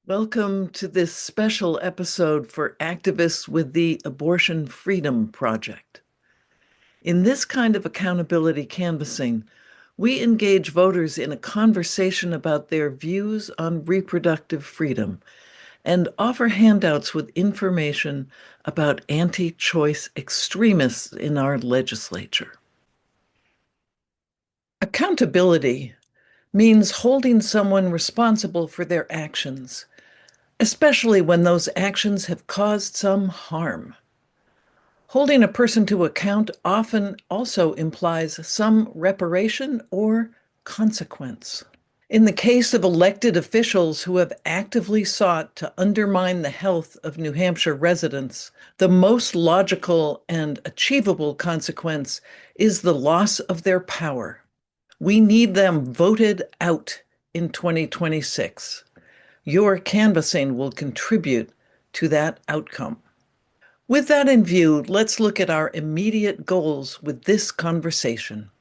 Welcome to this special episode for activists with the Abortion Freedom Project. In this kind of accountability canvassing, we engage voters in a conversation about their views on reproductive freedom and offer handouts with information about anti-choice extremists in our legislature. Accountability means holding someone responsible for their actions, especially when those actions have caused some harm. Holding a person to account often also implies some reparation or consequence. In the case of elected officials who have actively sought to undermine the health of New Hampshire residents, the most logical and achievable consequence is the loss of their power. We need them voted out in 2026. Your canvassing will contribute to that outcome. With that in view, let's look at our immediate goals with this conversation.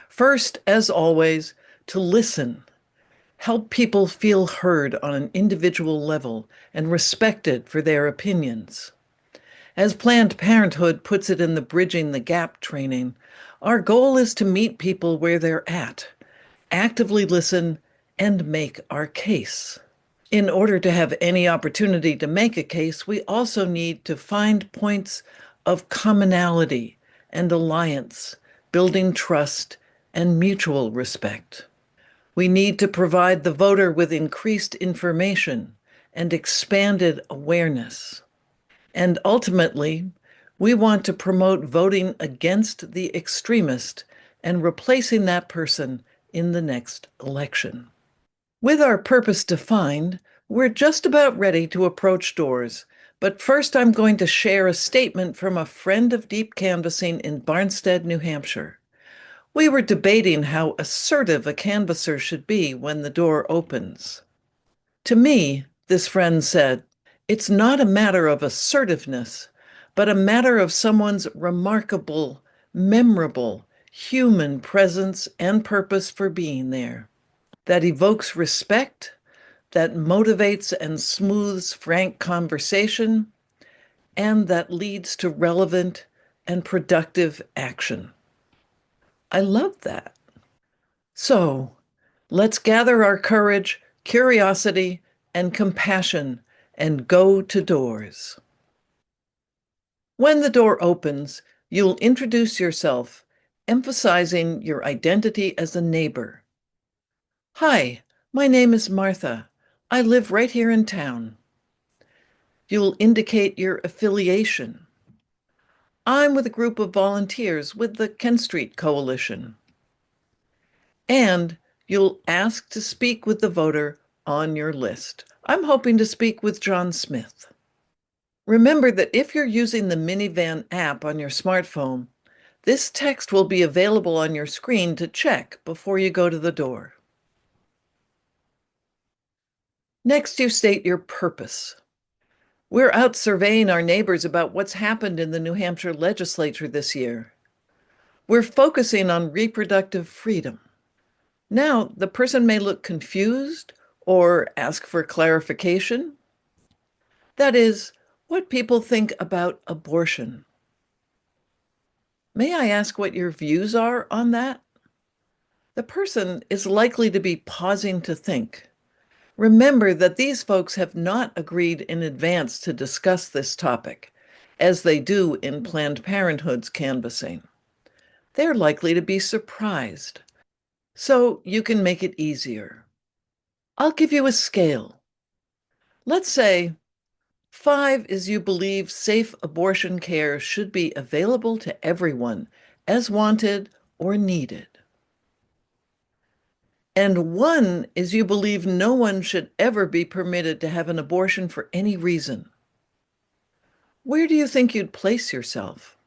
First, as always, to listen. Help people feel heard on an individual level and respected for their opinions. As Planned Parenthood puts it in the Bridging the Gap training, our goal is to meet people where they're at, actively listen, and make our case. In order to have any opportunity to make a case, we also need to find points of commonality and alliance, building trust and mutual respect. We need to provide the voter with increased information and expanded awareness. And ultimately, we want to promote voting against the extremist and replacing that person in the next election. With our purpose defined, we're just about ready to approach doors, but first I'm going to share a statement from a friend of deep canvassing in Barnstead, New Hampshire. We were debating how assertive a canvasser should be when the door opens. To me, this friend said, it's not a matter of assertiveness, but a matter of someone's remarkable, memorable, human presence and purpose for being there. That evokes respect, that motivates and smooths frank conversation, and that leads to relevant and productive action. I love that. So let's gather our courage, curiosity, and compassion and go to doors. When the door opens, you'll introduce yourself, emphasizing your identity as a neighbor. Hi, my name is Martha. I live right here in town. You'll indicate your affiliation. I'm with a group of volunteers with the Kent Street Coalition. And you'll ask to speak with the voter on your list. I'm hoping to speak with John Smith. Remember that if you're using the Minivan app on your smartphone, this text will be available on your screen to check before you go to the door. Next, you state your purpose. We're out surveying our neighbors about what's happened in the New Hampshire legislature this year. We're focusing on reproductive freedom. Now, the person may look confused or ask for clarification. That is, what people think about abortion. May I ask what your views are on that? The person is likely to be pausing to think. Remember that these folks have not agreed in advance to discuss this topic, as they do in Planned Parenthood's canvassing. They're likely to be surprised. So you can make it easier. I'll give you a scale. Let's say 5 is you believe safe abortion care should be available to everyone as wanted or needed. And 1 is you believe no one should ever be permitted to have an abortion for any reason. Where do you think you'd place yourself?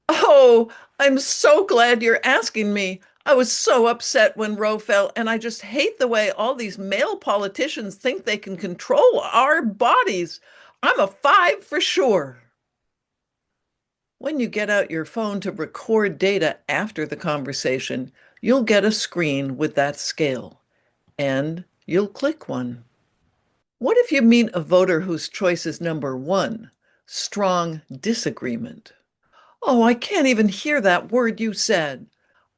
Oh, I'm so glad you're asking me. I was so upset when Roe fell, and I just hate the way all these male politicians think they can control our bodies. I'm a 5 for sure. When you get out your phone to record data after the conversation, you'll get a screen with that scale, and you'll click one. What if you meet a voter whose choice is number one, strong disagreement? Oh, I can't even hear that word you said.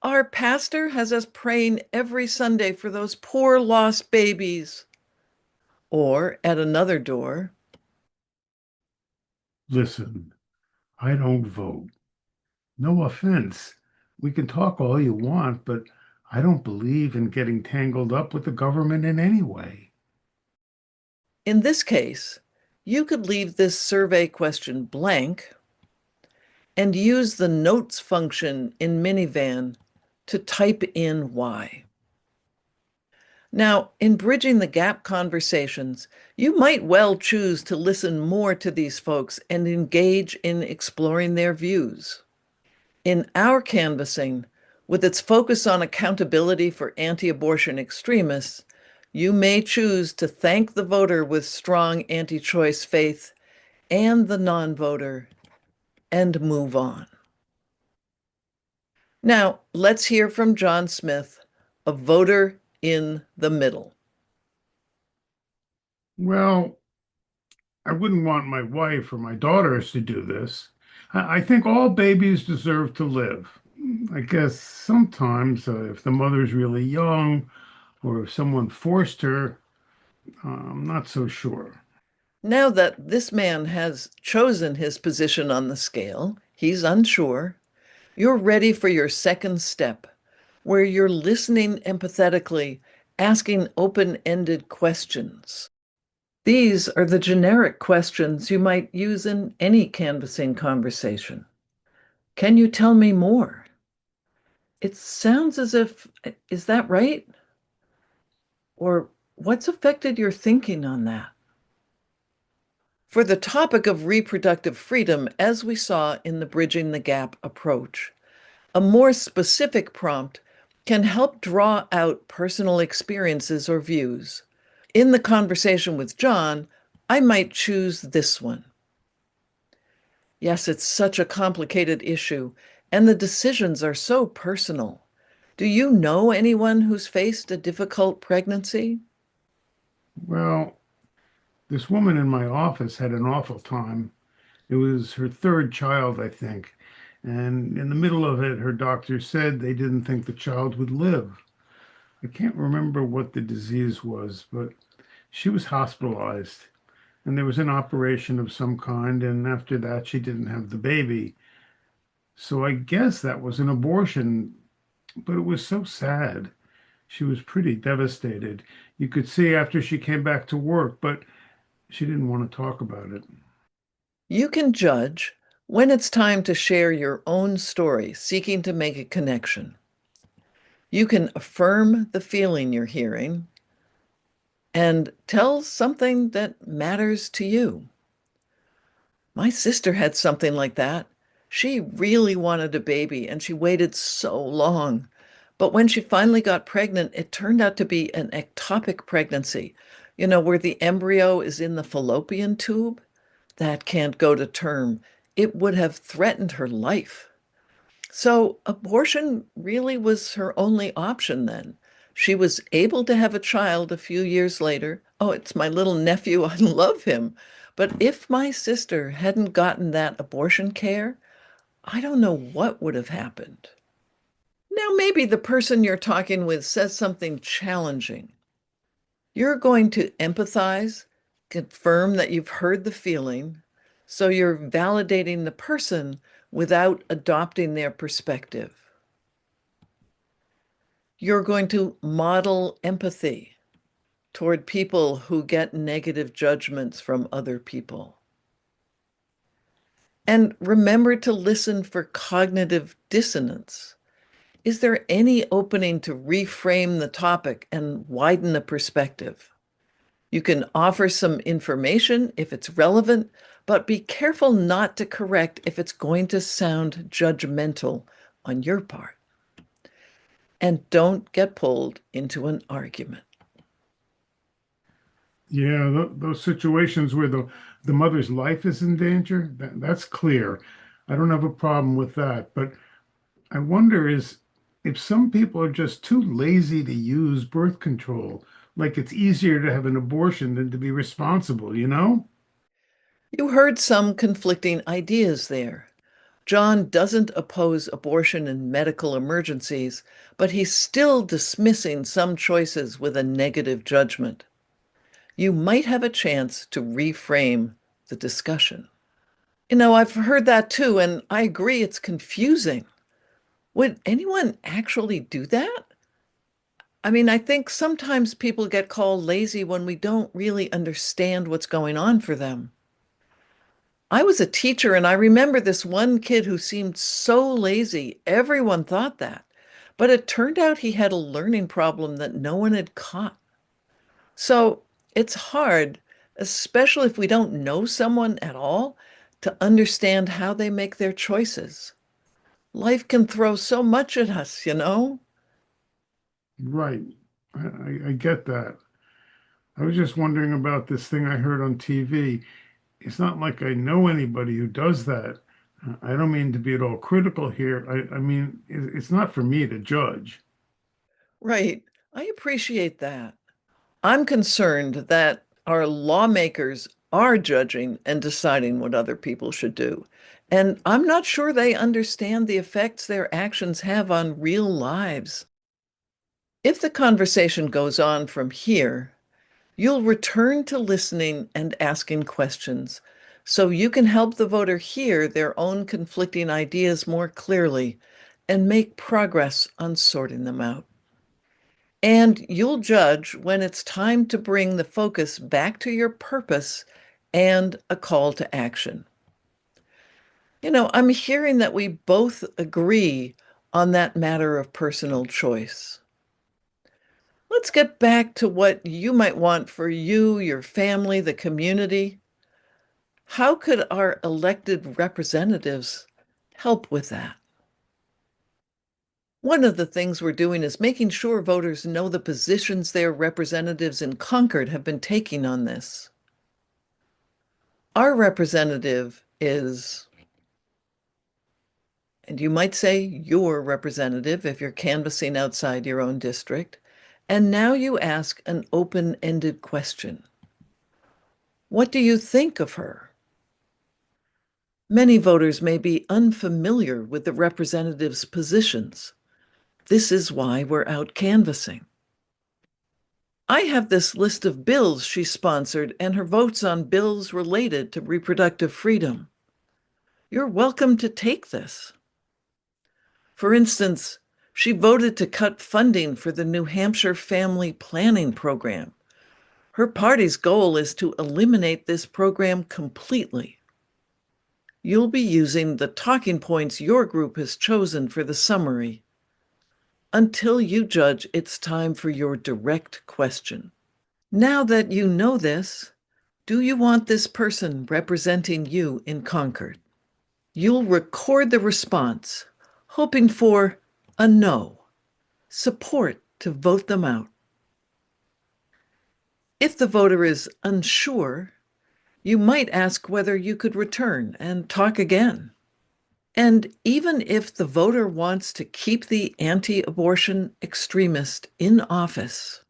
Our pastor has us praying every Sunday for those poor lost babies. Or at another door, Listen, I don't vote. No offense. We can talk all you want, but I don't believe in getting tangled up with the government in any way. in this case, you could leave this survey question blank and use the notes function in Minivan to type in why. Now, in bridging the gap conversations, you might well choose to listen more to these folks and engage in exploring their views. In our canvassing, with its focus on accountability for anti abortion extremists, you may choose to thank the voter with strong anti choice faith and the non voter and move on. Now, let's hear from John Smith, a voter in the middle. Well, I wouldn't want my wife or my daughters to do this. I think all babies deserve to live. I guess sometimes if the mother's really young or if someone forced her, I'm not so sure. Now that this man has chosen his position on the scale, he's unsure, you're ready for your second step, where you're listening empathetically, asking open ended questions. These are the generic questions you might use in any canvassing conversation. Can you tell me more? It sounds as if, is that right? Or what's affected your thinking on that? For the topic of reproductive freedom, as we saw in the Bridging the Gap approach, a more specific prompt can help draw out personal experiences or views. In the conversation with John, I might choose this one. Yes, it's such a complicated issue, and the decisions are so personal. Do you know anyone who's faced a difficult pregnancy? Well, this woman in my office had an awful time. It was her third child, I think. And in the middle of it, her doctor said they didn't think the child would live. I can't remember what the disease was, but she was hospitalized and there was an operation of some kind. And after that, she didn't have the baby. So I guess that was an abortion, but it was so sad. She was pretty devastated. You could see after she came back to work, but she didn't want to talk about it. You can judge when it's time to share your own story, seeking to make a connection. You can affirm the feeling you're hearing and tell something that matters to you. My sister had something like that. She really wanted a baby and she waited so long. But when she finally got pregnant, it turned out to be an ectopic pregnancy, where the embryo is in the fallopian tube. That can't go to term. It would have threatened her life. So abortion really was her only option then. She was able to have a child a few years later. Oh, it's my little nephew. I love him. But if my sister hadn't gotten that abortion care, I don't know what would have happened. Now, maybe the person you're talking with says something challenging. You're going to empathize, confirm that you've heard the feeling, so you're validating the person without adopting their perspective. You're going to model empathy toward people who get negative judgments from other people. And remember to listen for cognitive dissonance. Is there any opening to reframe the topic and widen the perspective? You can offer some information if it's relevant, but be careful not to correct if it's going to sound judgmental on your part. And don't get pulled into an argument. Yeah, those situations where the mother's life is in danger, that's clear. I don't have a problem with that. But I wonder is if some people are just too lazy to use birth control. like it's easier to have an abortion than to be responsible, you know? You heard some conflicting ideas there. John doesn't oppose abortion in medical emergencies, but he's still dismissing some choices with a negative judgment. You might have a chance to reframe the discussion. I've heard that too, and I agree it's confusing. Would anyone actually do that? I think sometimes people get called lazy when we don't really understand what's going on for them. I was a teacher and I remember this one kid who seemed so lazy. Everyone thought that. But it turned out he had a learning problem that no one had caught. So it's hard, especially if we don't know someone at all, to understand how they make their choices. Life can throw so much at us. Right. I get that. I was just wondering about this thing I heard on TV. It's not like I know anybody who does that. I don't mean to be at all critical here. I mean, it's not for me to judge. Right. I appreciate that. I'm concerned that our lawmakers are judging and deciding what other people should do. And I'm not sure they understand the effects their actions have on real lives. If the conversation goes on from here, you'll return to listening and asking questions so you can help the voter hear their own conflicting ideas more clearly and make progress on sorting them out. And you'll judge when it's time to bring the focus back to your purpose and a call to action. I'm hearing that we both agree on that matter of personal choice. Let's get back to what you might want for you, your family, the community. How could our elected representatives help with that? One of the things we're doing is making sure voters know the positions their representatives in Concord have been taking on this. Our representative is, and you might say your representative if you're canvassing outside your own district, and now you ask an open-ended question. What do you think of her? Many voters may be unfamiliar with the representative's positions. This is why we're out canvassing. I have this list of bills she sponsored and her votes on bills related to reproductive freedom. You're welcome to take this. For instance, she voted to cut funding for the New Hampshire Family Planning Program. Her party's goal is to eliminate this program completely. You'll be using the talking points your group has chosen for the summary until you judge it's time for your direct question. Now that you know this, do you want this person representing you in Concord? You'll record the response, hoping for a no, support to vote them out. If the voter is unsure, you might ask whether you could return and talk again. And even if the voter wants to keep the anti-abortion extremist in office,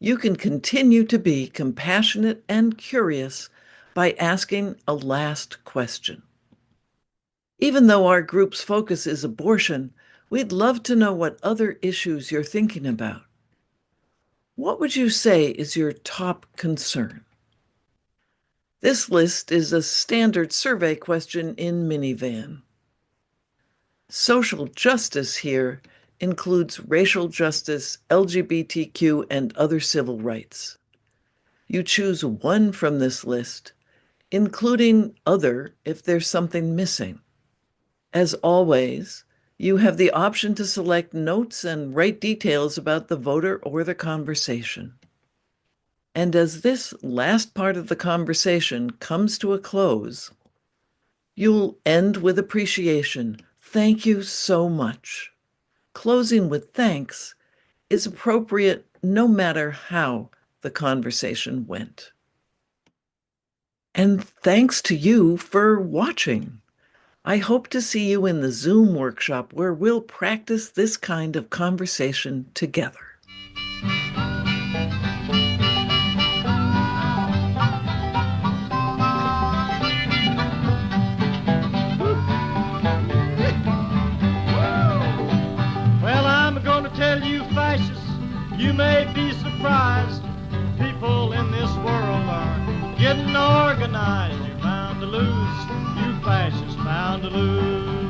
you can continue to be compassionate and curious by asking a last question. Even though our group's focus is abortion, we'd love to know what other issues you're thinking about. What would you say is your top concern? This list is a standard survey question in Minivan. Social justice here includes racial justice, LGBTQ, and other civil rights. You choose one from this list, including other if there's something missing. As always, you have the option to select notes and write details about the voter or the conversation. And as this last part of the conversation comes to a close, you'll end with appreciation. Thank you so much. Closing with thanks is appropriate no matter how the conversation went. And thanks to you for watching. I hope to see you in the Zoom workshop where we'll practice this kind of conversation together. lose. You fascists bound to lose.